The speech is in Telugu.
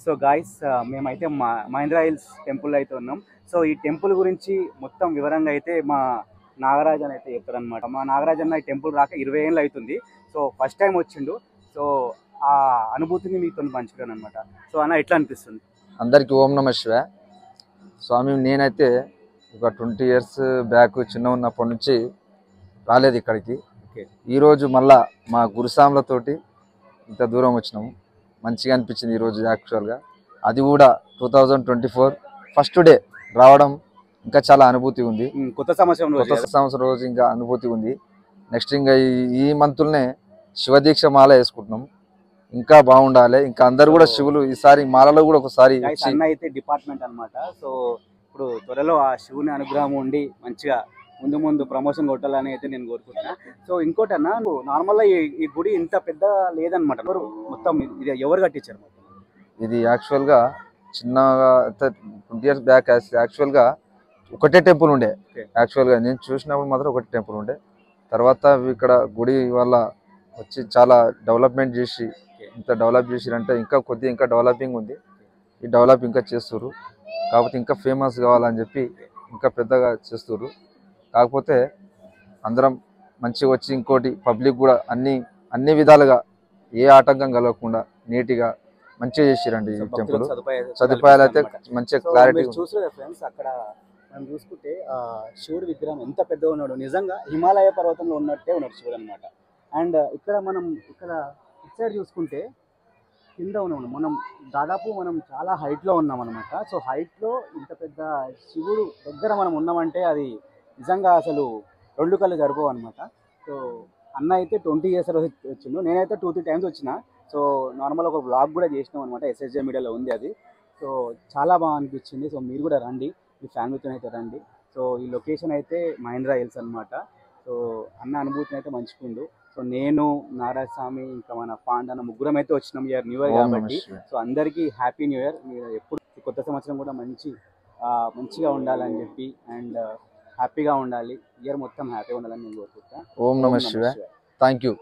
సో గాయ్స్ మేమైతే మహేంద్ర హిల్స్ టెంపుల్ అయితే ఉన్నాం. సో ఈ టెంపుల్ గురించి మొత్తం వివరంగా అయితే మా నాగరాజ్ అని అయితే చెప్తారనమాట. మా నాగరాజ్ అన్న ఈ టెంపుల్ రాక 20 ఏళ్ళు అవుతుంది. సో ఫస్ట్ టైం వచ్చిండు. సో ఆ అనుభూతిని మీతో పంచుతాను అనమాట. సో అన్న ఎట్లా అనిపిస్తుంది? అందరికీ ఓం నమ శివ. స్వామి, నేనైతే ఒక 20 ఇయర్స్ బ్యాక్ చిన్న ఉన్నప్పటి నుంచి రాలేదు ఇక్కడికి. ఈరోజు మళ్ళా మా గురుస్వాములతోటి ఇంత దూరం వచ్చినాము. మంచిగా అనిపించింది ఈరోజు యాక్చువల్గా. అది కూడా 2024 ఫస్ట్ డే రావడం ఇంకా చాలా అనుభూతి ఉంది. కొత్త సంవత్సరం రోజు ఇంకా అనుభూతి ఉంది. నెక్స్ట్ ఇంకా ఈ మంత్లోనే శివదీక్ష మాల వేసుకుంటున్నాం. ఇంకా బాగుండాలి. ఇంకా అందరు కూడా శివులు ఈసారి మాలలో కూడా ఒకసారి అన్న అయితే డిపార్ట్మెంట్ అనమాట. సో ఇప్పుడు త్వరలో ఆ శివుని అనుగ్రహం ఉండి మంచిగా ముందు ప్రమోషన్ కొట్టాలని అయితే నేను కోరుకుంటున్నా. సో ఇంకోటి అన్న, నార్మల్గా ఈ గుడి ఇంత పెద్ద లేదనమాట. మొత్తం ఇది ఎవరు కట్టించారు? ఇది యాక్చువల్గా చిన్నగా 20 ఇయర్స్ బ్యాక్ యాక్చువల్గా ఒకటే టెంపుల్ ఉండే. యాక్చువల్గా నేను చూసినప్పుడు మాత్రం ఒకటే టెంపుల్ ఉండే. తర్వాత ఇక్కడ గుడి వల్ల వచ్చి చాలా డెవలప్మెంట్ చేసి ఇంత డెవలప్ చేసిరంటే ఇంకా డెవలపింగ్ ఉంది. ఈ డెవలప్ ఇంకా చేస్తున్నారు. కాకపోతే ఇంకా ఫేమస్ కావాలని చెప్పి ఇంకా పెద్దగా చేస్తున్నారు. కాకపోతే అందరం మంచిగా వచ్చి ఇంకోటి పబ్లిక్ కూడా అన్ని విధాలుగా ఏ ఆటంకం కలగకుండా నీట్గా మంచిగా చేసిరండి ఈ టెంపుల్. సదుపాయాలు అయితే మంచిగా క్లారిటీ చూసారు ఫ్రెండ్స్. అక్కడ మనం చూసుకుంటే శివుడు విగ్రహం ఎంత పెద్దగా ఉన్నాడు, నిజంగా హిమాలయ పర్వతంలో ఉన్నట్టే ఉన్నాడు శివుడు అనమాట. అండ్ ఇక్కడ ఇటు సైడ్ చూసుకుంటే కింద ఉన్నాం మనం, దాదాపు మనం చాలా హైట్లో ఉన్నాం అనమాట. సో హైట్లో ఇంత పెద్ద శివుడు దగ్గర మనం ఉన్నామంటే అది నిజంగా అసలు రెండు కళ్ళు జరుపువు అనమాట. సో అన్న అయితే 20 ఇయర్స్ వచ్చిండు, నేనైతే 2-3 టైమ్స్ వచ్చిన. సో నార్మల్ ఒక వ్లాగ్ కూడా చేసినాం అనమాట, SSJ మీడియాలో ఉంది అది. సో చాలా బాగా అనిపించింది. సో మీరు కూడా రండి, మీ ఫ్యామిలీతో అయితే రండి. సో ఈ లొకేషన్ అయితే మహేంద్ర హిల్స్ అనమాట. సో అన్న అనుభూతిని అయితే మంచుకుండు. సో నేను, నారాయణ స్వామి, ఇంకా మన పాండన ముగ్గురం అయితే వచ్చినాం ఇయర్ న్యూ ఇయర్ కాబట్టి. సో అందరికీ హ్యాపీ న్యూ ఇయర్. మీరు ఎప్పుడు కొత్త సంవత్సరం కూడా మంచిగా ఉండాలని చెప్పి అండ్ హ్యాపీగా ఉండాలి. ఇయర్ మొత్తం హ్యాపీగా ఉండాలని నేను కోరుకుంటా. ఓం నమ శివాయ. Thank you.